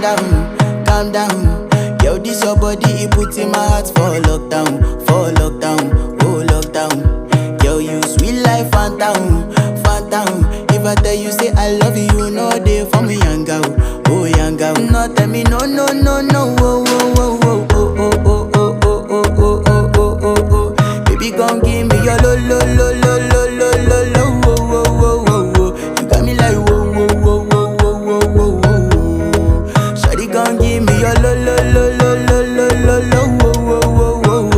calm down. Yo, this your body, it put in my heart for lockdown, oh lockdown. Yo, you sweet life, phantom, phantom. If I tell you say I love you, you know they for me yanga, oh yanga. No tell me no, no, no, no, oh, oh, oh, oh, oh, oh, oh, oh, oh, oh, oh, oh, oh, oh. Baby, gon' give me your lo, lo, lo, lo.